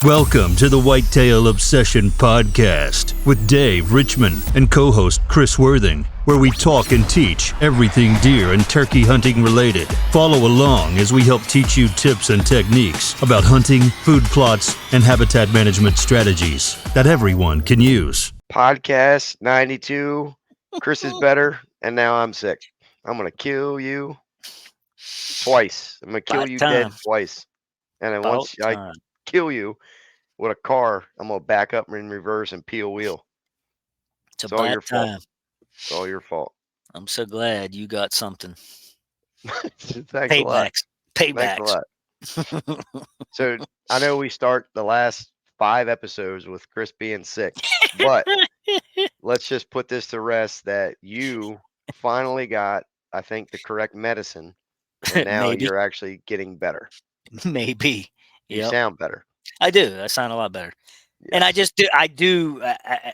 Welcome to the Whitetail Obsession Podcast with Dave Richmond and co-host Chris Worthing, where we talk and teach everything deer and turkey hunting related. Follow along as we help teach you tips and techniques about hunting, food plots, and habitat management strategies that everyone can use. Podcast 92. Chris is better, and now I'm sick. I'm going to kill you twice. I'm going to kill About you dead time. twice. And then About once I time. kill you with a car, I'm going to back up in reverse and peel wheel. It's It's all your about fault. time. It's all your fault. I'm so glad you got something. Thanks a lot. Thanks a Paybacks. lot. So I know we start the last 5 episodes with Chris being sick, but let's just put this to rest that you finally got, I think, the correct medicine, and now Maybe. you're actually getting better. Maybe. You Yep. sound better. I do. I sound a lot better. And Yes. I do,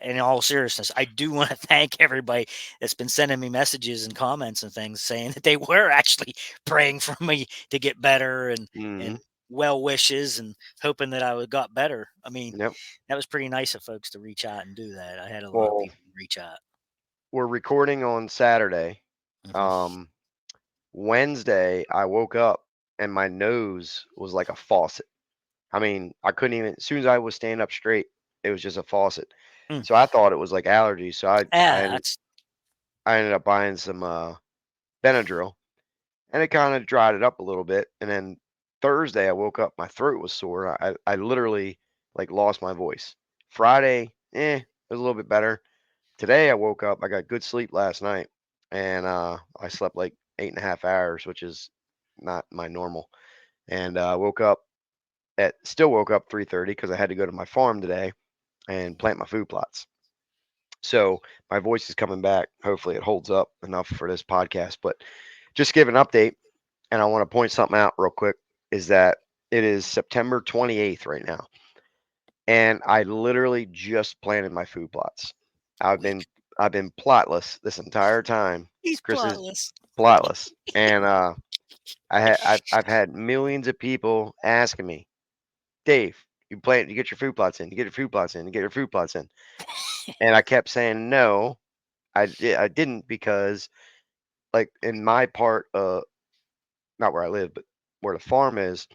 in all seriousness, I do want to thank everybody that's been sending me messages and comments and things saying that they were actually praying for me to get better and Mhm. well wishes and hoping that got better. I mean, Yep. that was pretty nice of folks to reach out and do that. I had a lot of Well, people reach out. we're recording on Saturday. Mhm. Wednesday, I woke up and my nose was like a faucet. I mean, I couldn't even, as soon as I was standing up straight, it was just a faucet. Mm. So I thought it was like allergies. So Yeah, that's I ended up buying some Benadryl, and it kind of dried it up a little bit. And then Thursday, I woke up, my throat was sore. I literally like lost my voice. Friday, it was a little bit better. Today, I woke up. I got good sleep last night, and I slept like 8.5 hours, which is not my normal. And I still woke up 3:30 because I had to go to my farm today and plant my food plots. So my voice is coming back. Hopefully, it holds up enough for this podcast. But just give an update, and I want to point something out real quick. Is that it is September 28th right now, and I literally just planted my food plots. I've been weak. I've been plotless this entire time. He's Chris is plotless. plotless, and I've had millions of people asking me, Dave, you get your food plots in, you get your food plots in, you get your food plots in, and I kept saying no. I didn't because like in my part, not where I live, but where the farm is,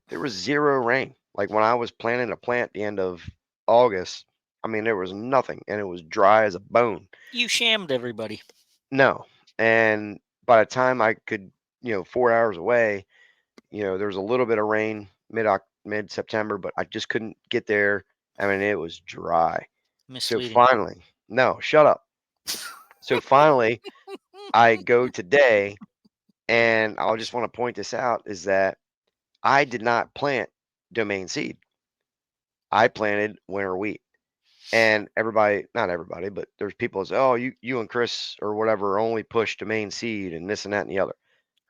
there was zero rain. Like when I was planting a plant the end of August, I mean there was nothing, and it was dry as a bone. You shammed everybody. No, and by the time I could, 4 hours away, there was a little bit of rain mid September, but I just couldn't get there. I mean, it was dry. So Misleading. finally, no, shut up. So finally, I go today, and I just want to point this out is that I did not plant domain seed. I planted winter wheat. And everybody, not everybody, but there's people that say, oh, you and Chris or whatever only push domain seed and this and that and the other.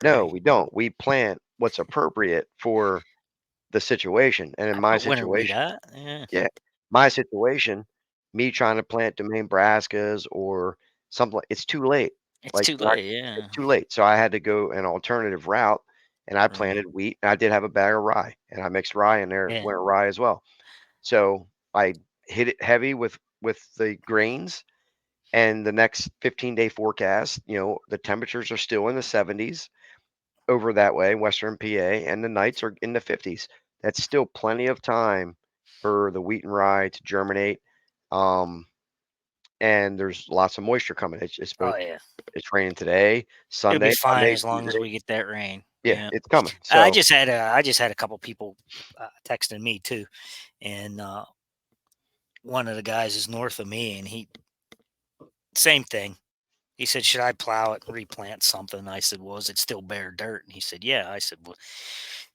No, Right. we don't. We plant what's appropriate for the situation. And in I my put winter wheat situation, out. Yeah. yeah, my situation, me trying to plant domain brassicas or something, it's too late. It's Like too not, late. Yeah. it's too late. So I had to go an alternative route, and I Right. planted wheat. And I did have a bag of rye, and I mixed rye in there, Yeah. winter rye as well. So I hit it heavy with the grains, and the next 15-day forecast, the temperatures are still in the 70s over that way, Western PA, and the nights are in the 50s. That's still plenty of time for the wheat and rye to germinate. Um, and there's lots of moisture coming. It's Oh supposed yeah. it's raining today, It'll be Sunday, fine Monday, as long as Tuesday. we get that rain. Yeah, Yeah. it's coming. I So just had a couple people texting me too, and one of the guys is north of me, and he same thing. He said, "Should I plow it and replant something?" I said, "Well, is it still bare dirt?" And he said, "Yeah." I said, "Well,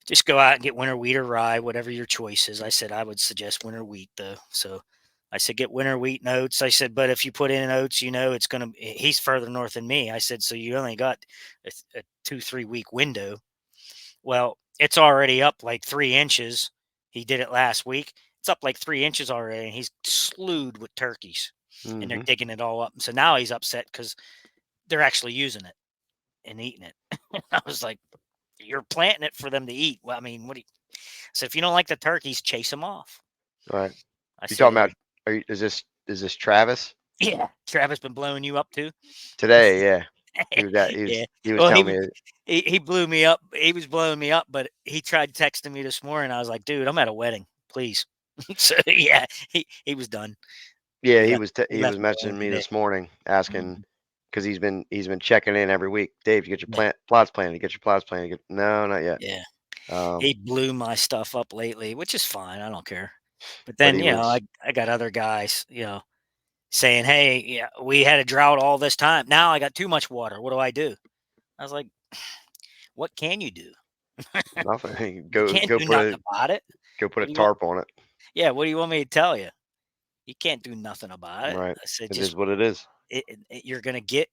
just go out and get winter wheat or rye, whatever your choice is." I said, "I would suggest winter wheat though." So I said, "Get winter wheat and oats." I said, "But if you put in oats, it's going to." He's further north than me. I said, "So you only got a 2-3 week window." Well, it's already up like 3 inches. He did it last week. It's up like 3 inches already, and he's slewed with turkeys, and they're mhm. digging it all up. So now he's upset because they're actually using it and eating it. I was like, "You're planting it for them to eat." Well, I mean, what do you? So if you don't like the turkeys, chase them off. Right. I You said, talking about? Is this Travis? yeah, Travis been blowing you up too. Today, yeah. He was Yeah. he was Well, telling me he blew me up. He was blowing me up, but he tried texting me this morning. I was like, dude, I'm at a wedding, please. So yeah, he was done. yeah, He left. He he was left me alone messaging me today. this morning asking Mhm. because he's been checking in every week. Dave, you get your Yeah, plots planted. You get your plots planted. No, not yet. yeah. Um, He blew my stuff up lately, which is fine. I don't care. But but then, he you know, was I got other guys, saying, "Hey, yeah, we had a drought all this time. Now I got too much water. What do I do?" I was like, "What can you do? nothing. You can't do nothing about it. Go put a What do you want? tarp on it. Yeah, what do you want me to tell you? You can't do nothing about it." Right. I said, It "Just is what it is. you're gonna get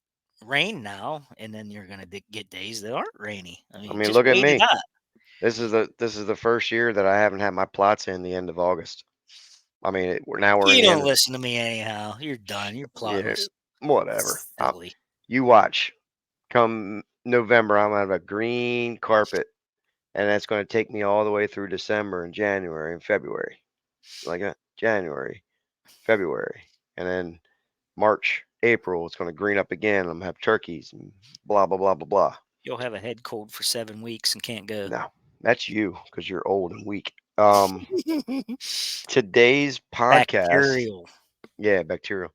rain now, and then you're gonna get days that aren't rainy. I I mean, mean, just look at wait it me. out." This is the first year that I haven't had my plots in the end of August. I mean, we're in You the don't end of listen to me anyhow. You're done. You're yeah, plotless. whatever. Silly. You watch. Come November, I'm gonna have a green carpet, and that's going to take me all the way through December and January and February, like that. January, February, and then March, April, it's going to green up again. I'm gonna have turkeys and blah blah blah blah blah. You'll have a head cold for 7 weeks and can't go. No, that's you because you're old and weak. Today's podcast, Bacterial. yeah, bacterial.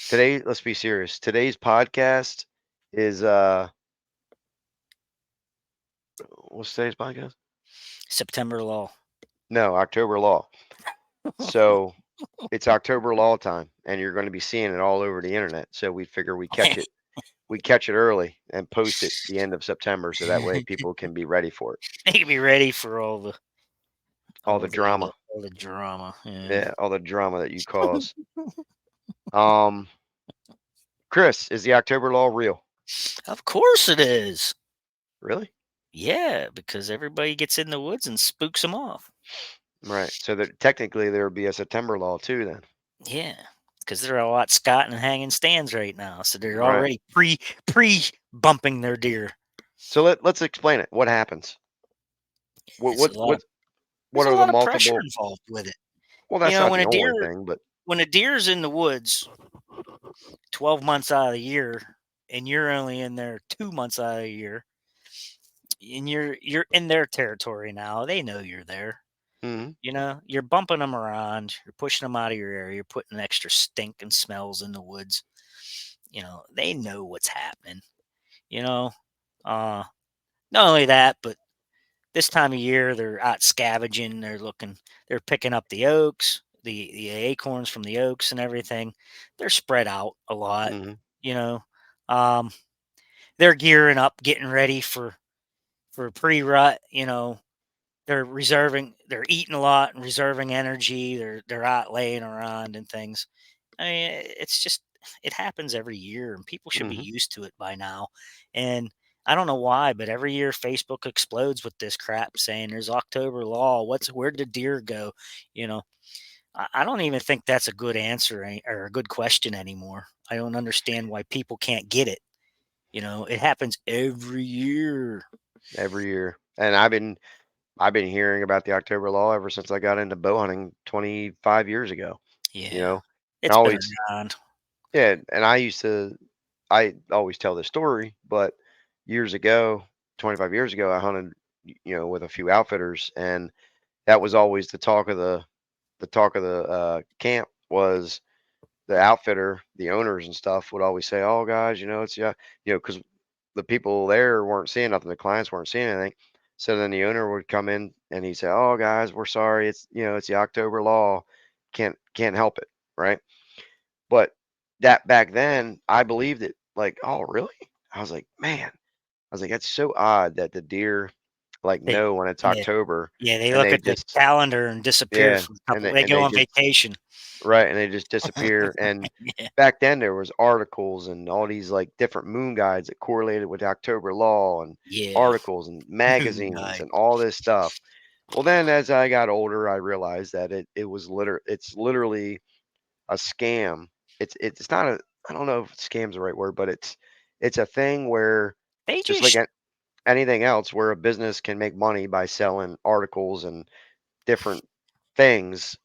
Today, let's be serious. Today's podcast is what's today's podcast? September law. No, October Law. So it's October Law time, and you're going to be seeing it all over the internet. So we figure we catch it early and post it the end of September, so that way people can be ready for it. They can be ready for All the drama, all the drama. Yeah. yeah, all the drama that you cause. Um, Chris, is the October Law real? Of course it is. Really? Yeah, because everybody gets in the woods and spooks them off. Right. So that technically there would be a September Law too, then. Yeah, because they're all out scotting and hanging stands right now, so they're Right. already pre bumping their deer. So let's explain it. What happens? What It's what a lot of what There's what a are the lot of pressure multiple? involved with it. Well, that's not When the only thing, but a deer's in the woods 12 months out of the year, and you're only in there 2 months out of the year, and you're in their territory now. They know you're there. mhm, You're bumping them around, you're pushing them out of your area, you're putting extra stink and smells in the woods. They know what's happening. You know, uh, not only that, but this time of year they're out scavenging. They're picking up the oaks, the acorns from the oaks and everything. They're spread out a lot. mhm, You know, um, they're gearing up, getting ready for pre-rut. They're eating a lot and reserving energy. They're out laying around and things. I mean, it happens every year, and people should be mhm. used to it by now. And I don't know why, but every year Facebook explodes with this crap saying there's October law. Where did the deer go? You know, I don't even think that's a good answer or a good question anymore. I don't understand why people can't get it. It happens every year. Every year, and I've been hearing about the October Law ever since I got into bow hunting 25 years ago. You Yeah, know, and it's been always around. yeah, and I always tell this story, but years ago, 25 years ago, I hunted with a few outfitters, and that was always the talk of the camp was the outfitter, the owners and stuff would always say, "Oh, guys, it's yeah, because the people there weren't seeing nothing, the clients weren't seeing anything." So then the owner would come in and he'd say, "Oh, guys, we're sorry. It's the October Law. Can't help it, right?" But that back then, I believed it. Like, oh, really? I was like, man, I was like, that's so odd that the deer like They know when it's yeah, October, yeah, they and look they at the just calendar and disappear yeah, for a couple. They and go they on just vacation. right, and they just disappear. And Yeah, back then there was articles and all these like different moon guides that correlated with the October Law and yeah. articles and Moon magazines guy. and all this stuff. Well, then as I got older, I realized that it's literally a scam. It's not a I don't know if scam's the right word, but it's a thing where They just like just anything else, where a business can make money by selling articles and different things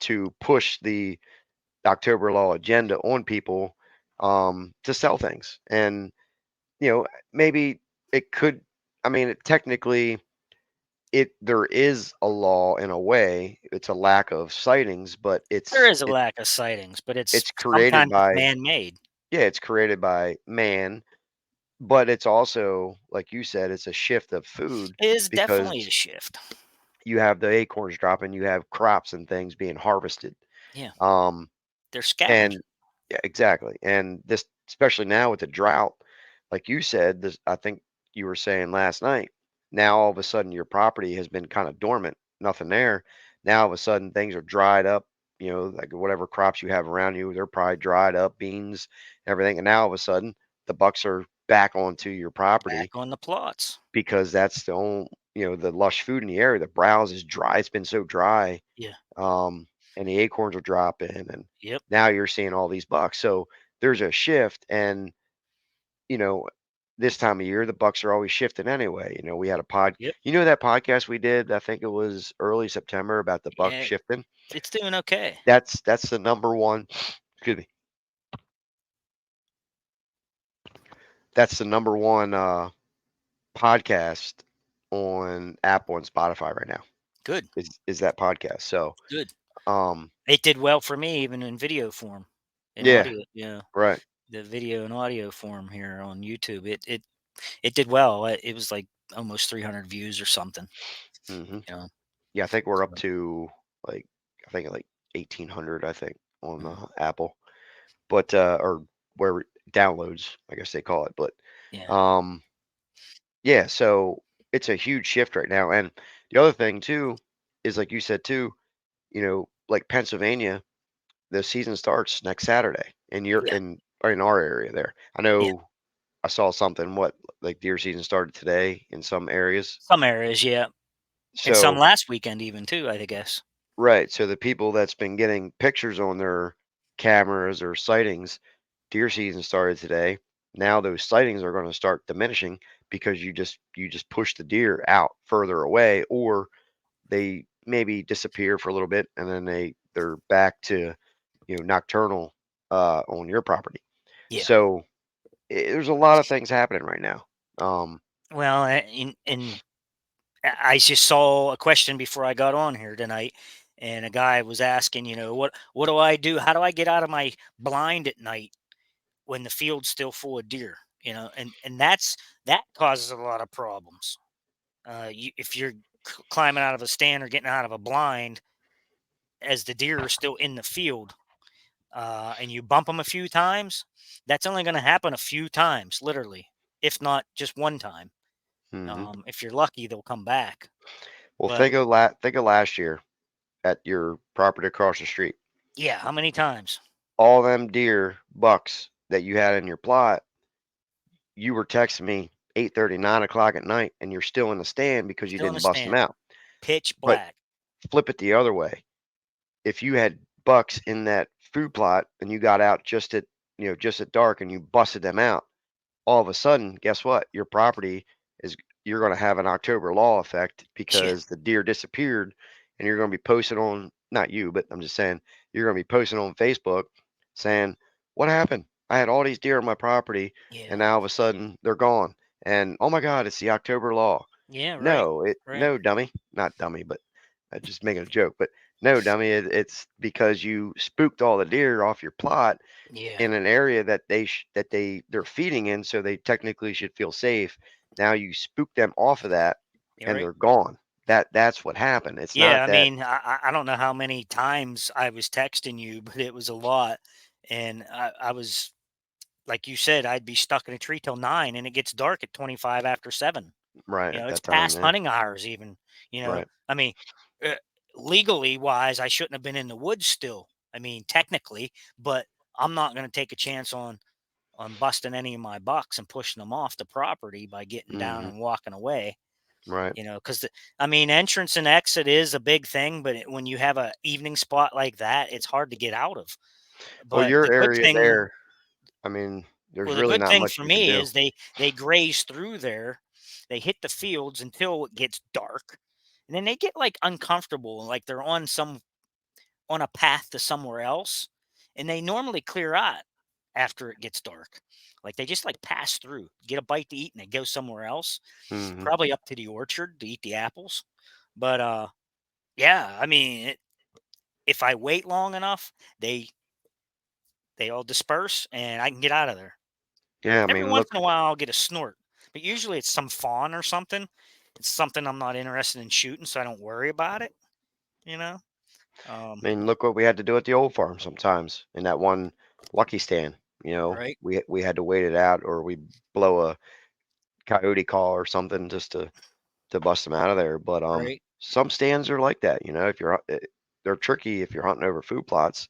to push the October law agenda on people to sell things. And, maybe it could, I mean, technically, there is a law in a way. It's a lack of sightings, but There is a lack of sightings, but it's created sometimes it's by, man-made. yeah, it's created by man, but it's also, like you said, it's a shift of food It is because definitely a shift. you have the acorns dropping, you have crops and things being harvested. Yeah, Um, they're scavenged. and yeah, exactly. And this, especially now with the drought, like you said, this, I think you were saying last night, now all of a sudden your property has been kind of dormant, nothing there. Now all of a sudden things are dried up, like whatever crops you have around you, they're probably dried up, beans, everything. And now all of a sudden the bucks are back onto your Back property on the plots. because that's the only, the lush food in the area. The browse is dry. It's been so dry. Yeah. Um, and the acorns are dropping, and Yep. now you're seeing all these bucks. So there's a shift, and you know, this time of year the bucks are always shifting anyway. We had a Yep. that podcast we did, I think it was early September, about the bucks Yeah, shifting. it's doing okay. That's the number one, excuse me. That's the number one podcast on Apple and Spotify right now. Good. Is that podcast. So Good. um It did well for me even in video form, in yeah, audio, right. the video and audio form here on YouTube. It did well. It was like almost 300 views or something, Hmm. you know. Yeah, I think we're up So, to like, I think like 1,800, I think, on mm, Apple, but or where downloads, I guess they call it. But yeah. um, yeah, so it's a huge shift right now. And the other thing too is, like you said too, like Pennsylvania, the season starts next Saturday, and you're Yeah. in our area there. I Yeah. know I saw something, what, like deer season started today in some areas. Some areas, yeah. And some So last weekend even too, I guess. right. So the people that's been getting pictures on their cameras or sightings, deer season started today. Now those sightings are going to start diminishing because you just push the deer out further away, or they maybe disappear for a little bit and then they're back to nocturnal on your property. Yeah. So there's a lot of things happening right now. Well, I just saw a question before I got on here tonight, and a guy was asking, what do I do? How do I get out of my blind at night when the field's still full of deer? And that causes a lot of problems. If you're climbing out of a stand or getting out of a blind as the deer are still in the field, and you bump them a few times, that's only going to happen a few times, literally, if not just one time. Mhm. If you're lucky, they'll come back. Well, But think of last year at your property across the street. yeah, how many times? All them deer bucks that you had in your plot, you were texting me 8:30, 9 o'clock at night, and you're still in the stand because you Still in didn't the bust them stand, out. pitch But black. flip it the other way. If you had bucks in that food plot and you got out just at dark and you busted them out, all of a sudden, guess what? Your property is you're going to have an October law effect Yeah, because the deer disappeared, and you're going to be posting on, not you, but I'm just saying, you're going to be posting on Facebook saying, "What happened? I had all these deer on my property, and yeah, now all of a sudden they're gone." And oh my God, it's the October law. yeah. Right, right. No, dummy, not dummy, but just making a joke. But no, dummy, it's because you spooked all the deer off your plot Yeah, in an area that they're feeding in, so they technically should feel safe. Now you spook them off of that, you're and right. they're gone. That's what happened. It's Yeah, not I that. mean, I don't know how many times I was texting you, but it was a lot, and I was like you said, I'd be stuck in a tree till 9, and it gets dark at 25 after 7. Right at It's that time. past Yeah. hunting hours even, Right. I mean, uh, legally wise, I shouldn't have been in the woods still. I mean, technically, but I'm not going to take a chance on busting any of my bucks and pushing them off the property by getting down Hmm. and walking away, Right. because I mean, entrance and exit is a big thing, but when you have a evening spot like that, it's hard to get out of. Well, But your area there, I mean, there's the really good not thing much for you can me do. is they graze through there. They hit the fields until it gets dark, and then they get like uncomfortable, like they're on a path to somewhere else, and they normally clear out after it gets dark. Like they just like pass through, get a bite to eat, and they go somewhere else, Hmm. probably up to the orchard to eat the apples. But yeah, I mean, if I wait long enough, they they all disperse and I can get out of there. Yeah, I Every mean, once look, in a while, I'll get a snort, but usually it's some fawn or something. It's something I'm not interested in shooting, so I don't worry about it. You know, um, look what we had to do at the old farm sometimes in that one lucky stand. right, We had to wait it out, or we blow a coyote call or something just to bust them out of there. But right, some stands are like that. If they're tricky if you're hunting over food plots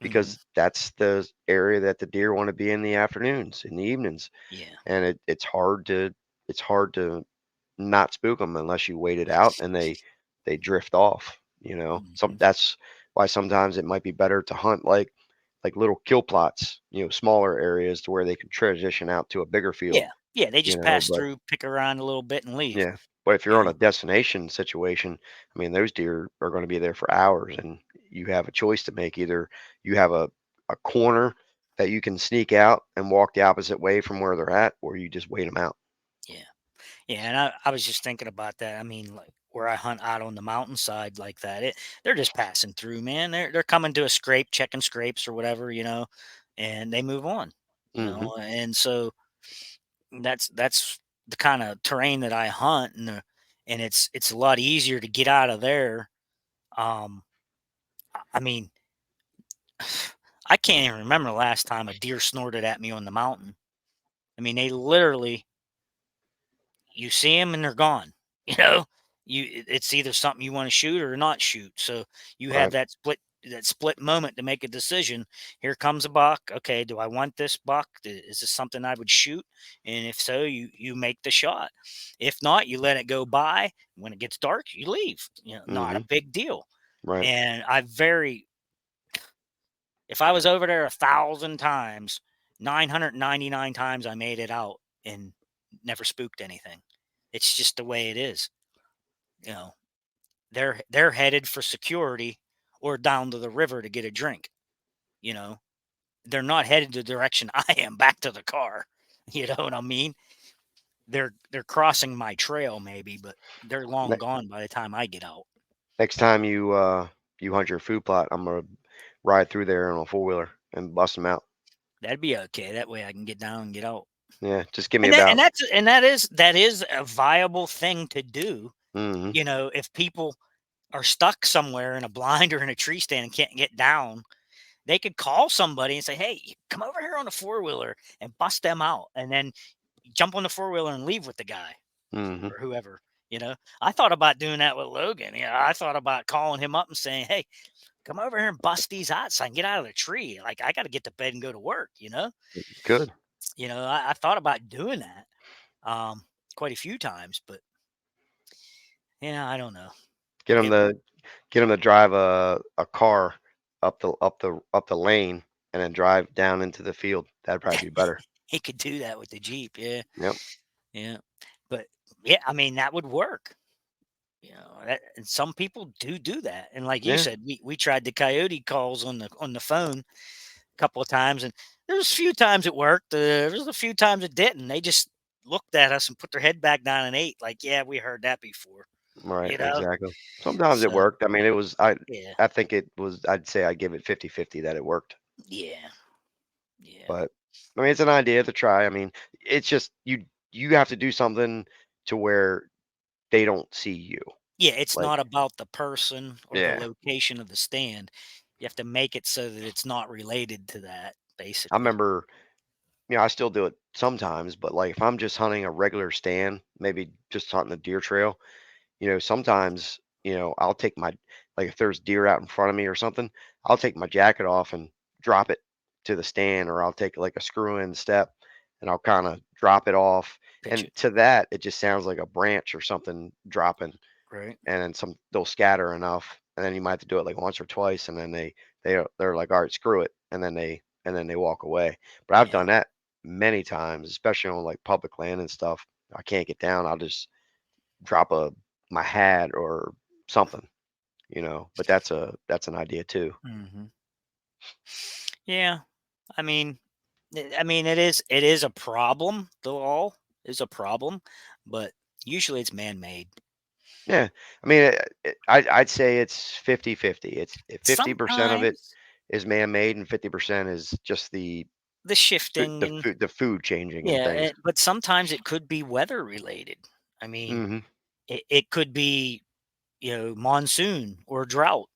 hmm, because that's the area that the deer want to be in the afternoons, in the evenings, yeah, and it's hard to not spook them unless you wait it out and they drift off. hmm, That's why sometimes it might be better to hunt like little kill plots, smaller areas to where they can transition out to a bigger field. yeah, yeah. They just pass But through, pick around a little bit, and leave. yeah, but if you're You on know, a destination situation, I mean, those deer are going to be there for hours, and you have a choice to make. Either you have a corner that you can sneak out and walk the opposite way from where they're at, or you just wait them out. yeah. Yeah, and I was just thinking about that. I mean, like where I hunt out on the mountainside like that, they're just passing through, man. They're coming to a scrape, checking scrapes or whatever, and they move on, Hmm. And so that's the kind of terrain that I hunt, and it's a lot easier to get out of there. Um, I mean, I can't even remember the last time a deer snorted at me on the mountain. I mean, they literally you see them and they're gone. You know, it's either something you want to shoot or not shoot. So you have Right. that split moment to make a decision. Here comes a buck. Okay, do I want this buck? Is this something I would shoot? And if so, you make the shot. If not, you let it go by. When it gets dark, you leave. Not a Hmm. big deal. Right. And if I was over there 1,000 times, 999 times I made it out and never spooked anything. It's just the way it is. You know, they're headed for security or down to the river to get a drink. You know, they're not headed the direction I am back to the car. You know what I mean? They're crossing my trail maybe, but they're long Ne- gone by the time I get out. Next time you hunt your food plot, I'm gonna ride through there on a four wheeler and bust them out. That'd be okay. That way I can get down and get out. Yeah, just give me And that and about. that's and that is a viable thing to do. Hmm. If people are stuck somewhere in a blind or in a tree stand and can't get down, they could call somebody and say, "Hey, come over here on a four wheeler and bust them out," and then jump on the four wheeler and leave with the guy Hmm. or whoever. I thought about doing that with Logan. I thought about calling him up and saying, "Hey, come over here and bust these out so I can get out of the tree. Like I got to get to bed and go to work." Good. I thought about doing that um, quite a few times, but yeah, I don't know. Get them It to get them to drive a car up the lane and then drive down into the field. That'd probably be better. he could do that with the Jeep. Yeah, Yep. yeah, but yeah, I mean that would work. And some people do that. And like you Yeah. said, we tried the coyote calls on the phone a couple of times, and there was a few times it worked. There was a few times it didn't. They just looked at us and put their head back down and ate. Like, yeah, we heard that before. Right. You know. Exactly. Sometimes it So worked. I mean, it was. I yeah, I think it was. I'd say I give it 50-50 that it worked. yeah, yeah, But I mean, it's an idea to try. I mean, it's just you have to do something to where they don't see you. yeah. It's Like, not about the person or the yeah. location of the stand. You have to make it so that it's not related to that, I basically. remember. I still do it sometimes, but like if I'm just hunting a regular stand, maybe just hunting the deer trail. Sometimes, I'll take like if there's deer out in front of me or something, I'll take my jacket off and drop it to the stand, or I'll take like a screw in step and I'll kind of drop it off. Pitch And it, to that, it just sounds like a branch or something dropping, right? and then they'll scatter enough. And then you might have to do it like once or twice, and then they're like, all right, screw it. And then they walk away. But I've Yeah, done that many times, especially on like public land and stuff. I can't get down. I'll just drop my hat or something. But that's an idea too. Hmm. Yeah, I mean, it is a problem. The law is a problem, but usually it's man-made. Yeah, I mean, I'd say it's 50-50. It's 50% of it Sometimes is man-made, and 50% is just the shifting and the food changing and yeah, things. but sometimes it could be weather related. I mean, Hmm. it could be monsoon or drought.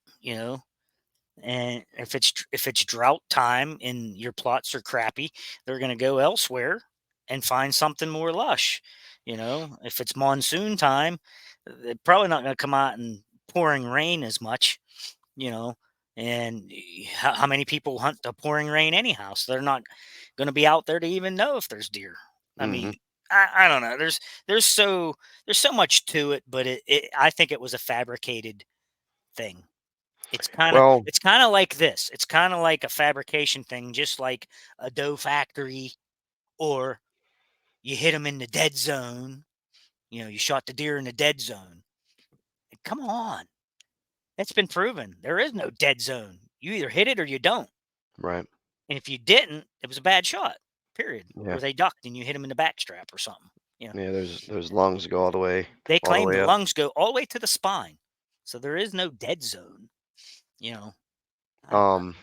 And if it's drought time and your plots are crappy, they're going to go elsewhere and find something more lush. If it's monsoon time, they're probably not going to come out and pouring rain as much. you know and how many people hunt the pouring rain anyhow, so they're not going to be out there to even know if there's deer. I Hmm. mean, I don't know, there's so there's so much to it, but I think it was a fabricated thing. it's kind of Well, it's kind of like this. It's kind of like a fabrication thing, just like a doe factory, or you hit them in the dead zone. You shot the deer in the dead zone. Come on, it's been proven there is no dead zone. You either hit it or you don't. right. And if you didn't, it was a bad shot. Period. Yeah. Or they ducked and you hit them in the backstrap or something. You know, Yeah, those lungs go they all the claim the way up. lungs go all the way to the spine, so there is no dead zone. You know, I don't know. Um,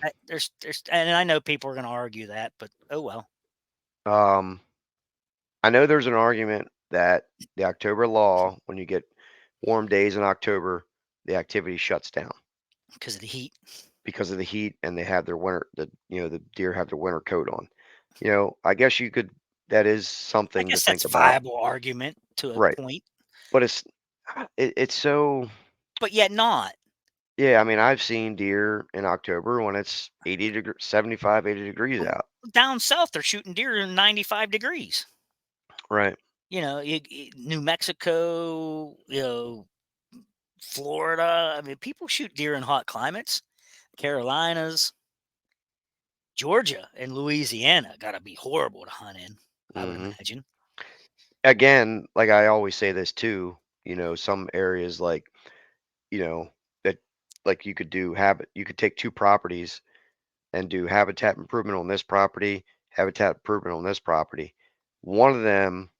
And I know people are going to argue that, but oh well, um, I know there's an argument that the October law, when you get warm days in October, the activity shuts down because of the heat. because of the heat, and they have their the deer have their winter coat on. I guess you could. That is I something to guess think that's a about, viable argument to a right? point, But it's so. but yet not. Yeah, I mean, I've seen deer in October when it's 75, 80 degrees Well, out. down south, they're shooting deer in 95 degrees. Right. New Mexico, Florida. I mean, people shoot deer in hot climates. Carolinas, Georgia, and Louisiana got to be horrible to hunt in, I would Hmm. imagine. Again, like I always say this too, some areas you know, that like you could take two properties and do habitat improvement on this property, habitat improvement on this property. One of them,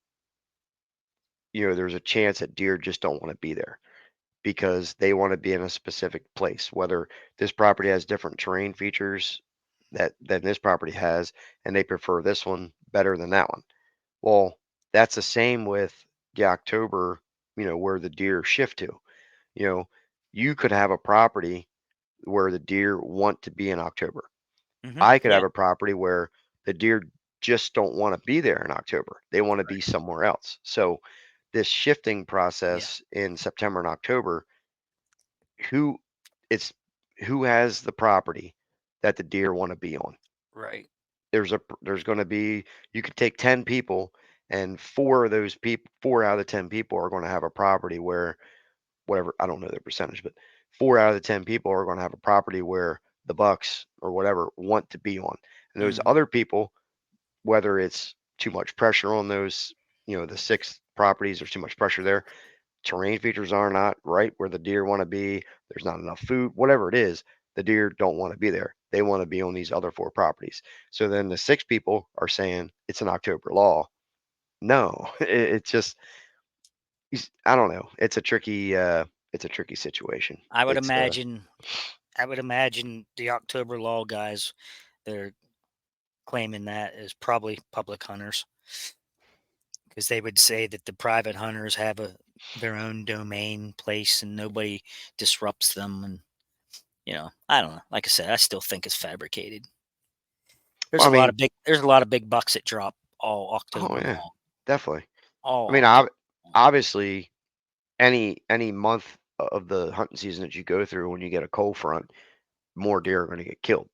there's a chance that deer just don't want to be there because they want to be in a specific place, whether this property has different terrain features than this property has, and they prefer this one better than that one. Well, that's the same with the October, where the deer shift to. You know, you could have a property where the deer want to be in October. I could Yeah, have a property where the deer just don't want to be there in October. They want to be right. somewhere else. So this shifting Yeah, process in September and October, who it's who has the property that the deer want to be on? right. There's going to be, you could take 10 people, and four out of the 10 people are going to have a property where, whatever, I don't know the percentage, but four out of the 10 people are going to have a property where the bucks or whatever want to be on. And those Hmm. other people, whether it's too much pressure on those, the six properties, there's too much pressure there, terrain features are not right where the deer want to be, there's not enough food, whatever it is, the deer don't want to be there. They want to be on these other four properties. So then the six people are saying it's an October law. No, it's just, I don't know. It's a tricky situation. I would It's imagine. I would imagine the October Law guys, they're claiming that is probably public hunters, because they would say that the private hunters have their own domain place and nobody disrupts them. And I don't know. Like I said, I still think it's fabricated. There's well, a I lot mean, of big bucks that drop all oh October yeah, long. definitely. I All mean, October long. obviously, any month of the hunting season that you go through, when you get a cold front, more deer are going to get killed.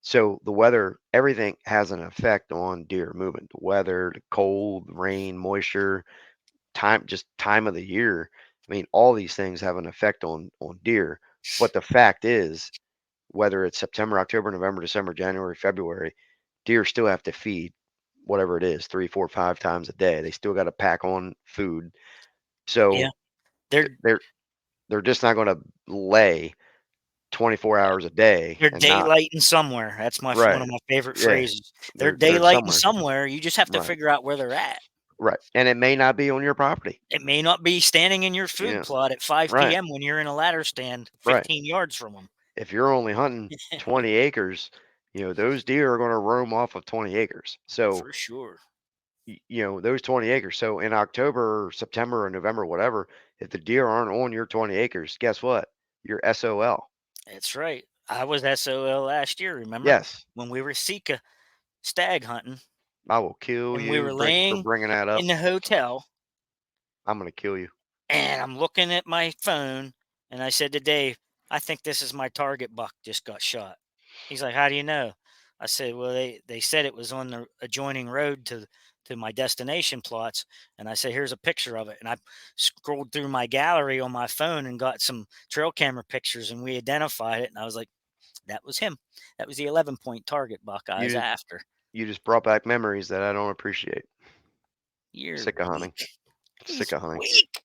So the weather, everything has an effect on deer movement. The weather, the cold, rain, moisture, time of the year. I mean, all these things have an effect on deer. But the fact is, whether it's September, October, November, December, January, February, deer still have to feed whatever it is, 3, 4, 5 times a day. They still got to pack on food. Yeah. So They're they're they're just not going to lay 24 hours a day They're and not daylighting somewhere. That's one right. of my favorite Yeah, phrases. They're they're daylighting somewhere. somewhere. You just have to Right. figure out where they're at. Right. And it may not be on your property. It may not be standing in your You food know. plot at 5 Right. PM when you're in a ladder stand Right. 15 yards from them. If you're only hunting 20 acres, those deer are going to roam off of 20 acres. So, For sure. those 20 acres. So in October, or September, or November, whatever, if the deer aren't on your 20 acres, guess what? You're SOL. That's right. I was SOL last year, remember? Yes, When we were Sika stag hunting I will kill and we you were for laying bringing that up. in the hotel I'm going to kill you. and I'm looking at my phone and I said to Dave, I think this is my target buck just got shot. He's like, how do you know? I said, well, they said it was on the adjoining road to my destination plots. And I said, here's a picture of it. And I scrolled through my gallery on my phone and got some trail camera pictures and we identified it. And I was like, that was him. That was the 11-point target buck I You was just, after. you just brought back memories that I don't appreciate. You're Sick of hunting. weak. Sick He's of hunting. weak.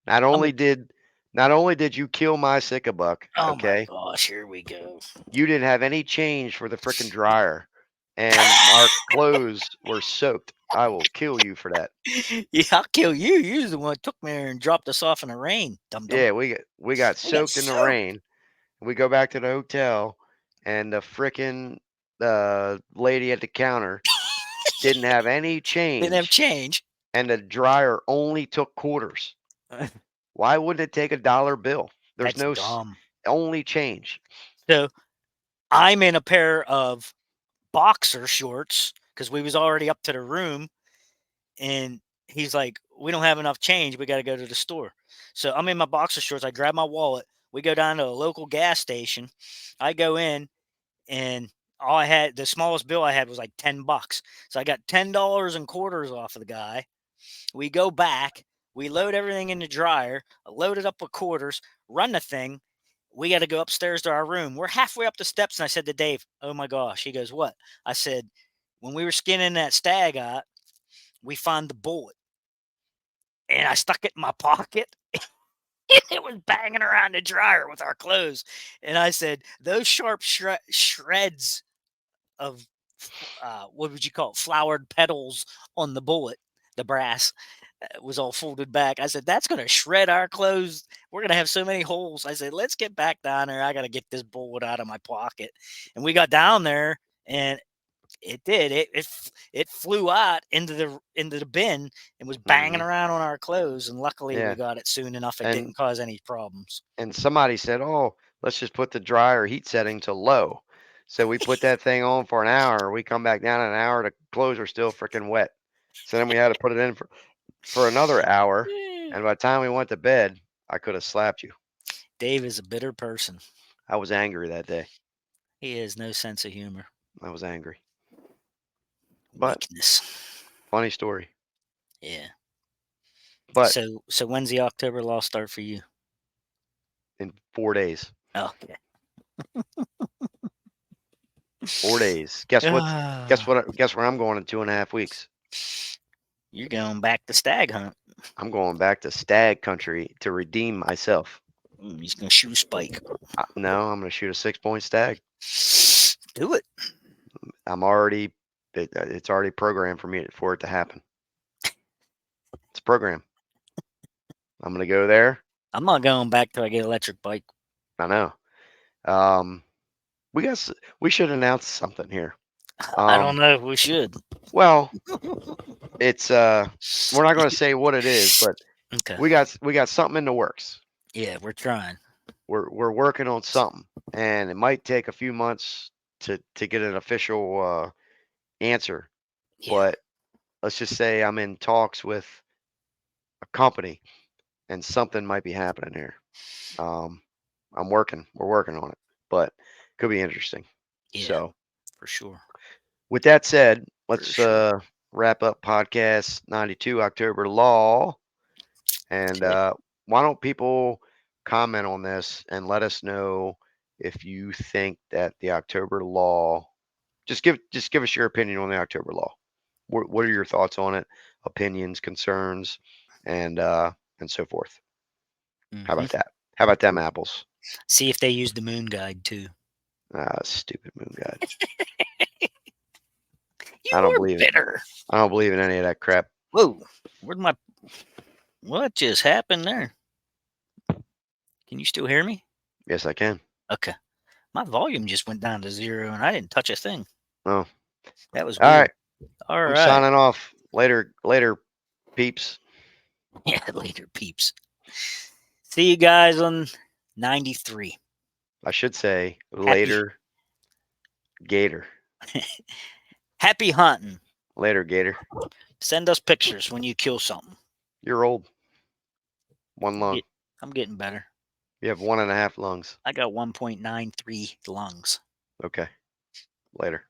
Not I'm a, only did not only did you kill my Sika buck, oh my okay, gosh, here we go. you didn't have any change for the frickin' dryer, and our clothes were soaked. I will kill you for that. Yeah, I'll kill you. You're the one who took me there and dropped us off in the rain. Dum dum. Yeah, we got We got soaked in the soaked. rain. We go back to the hotel, and the frickin' lady at the counter didn't have any Didn't have change, change. and the dryer only took quarters. Why wouldn't it take a dollar bill? There's That's no dumb. only change. So I'm in a pair of boxer shorts because we was already up to the room, and he's like, "We don't have enough change. We got to go to the store." So I'm in my boxer shorts. I grab my wallet. We go down to a local gas station. I go in, and all I had, the smallest bill I had was like $10. So I got $10 and quarters off of the guy. We go back, we load everything in the dryer, load it up with quarters, run the thing. We got to go upstairs to our room. We're halfway up the steps, and I said to Dave, "Oh my gosh." He goes, "What?" I said, "When we were skinning that stag out, we found the bullet, and I stuck it in my pocket." It was banging around the dryer with our clothes. And I said, "Those sharp shreds of what would you call it? Flowered petals on the bullet, the brass was all folded back." I said, "That's going to shred our clothes. We're going to have so many holes." I said, "Let's get back down there. I got to get this bullet out of my pocket." And we got down there, and it did. It flew out into the bin and was banging Mhm. around on our clothes. And luckily, we Yeah, got it soon enough. It and didn't cause any problems. somebody said, "Oh, let's just put the dryer heat setting to low." So we put that thing on for an hour. We come back down in an hour, the clothes are still freaking wet. So then we had to put it in for another hour. And by the time we went to bed, I could have slapped you. Dave is a bitter person. I was angry that day. He has no sense of humor. I was angry. But Weakness. funny story. Yeah. But So when's the October law start for you? in 4 days, Okay. 4 days. Guess what? Guess Ah, what? Guess where I'm going in 2.5 weeks? you're going back to stag hunt. I'm going back to stag country to redeem myself. He's gonna shoot a spike. No, I'm going to shoot a 6-point stag. Do it. I'm already. It's already programmed for it to happen. It's programmed. I'm going to go there. I'm not going back till I get electric bike. I know. Um, we should announce something here. I don't know if we should. Well, it's we're not going to say what it is, but Okay. we got something in the works. Yeah, we're trying. We're working on something, and it might take a few months to get an official answer. Yeah. But let's just say I'm in talks with a company, and something might be happening here. Um, we're working on it, but could be interesting. Yeah, So for sure. with that said, For let's sure. wrap up podcast 92 October Law. And Okay. why don't people comment on this and let us know if you think that the October Law, just give us your opinion on the October Law. What are your thoughts on it? Opinions, concerns, and so forth. How about Mhm. that? How about them apples? See if they use the moon guide too. Stupid moon god. You I don't are believe it. bitter. I don't believe in any of that crap. Whoa, where'd my what just happened there? Can you still hear me? Yes, I can. Okay, my volume just went down to 0, and I didn't touch a thing. Oh, That was all weird. right. All I'm right, signing off. Later, peeps. yeah, later, peeps. See you guys on 93. I should say later, Gator. Happy hunting. Later, Gator. Send us pictures when you kill something. You're old. One lung. I'm getting better. You have 1.5 lungs. I got 1.93 lungs. Okay. Later.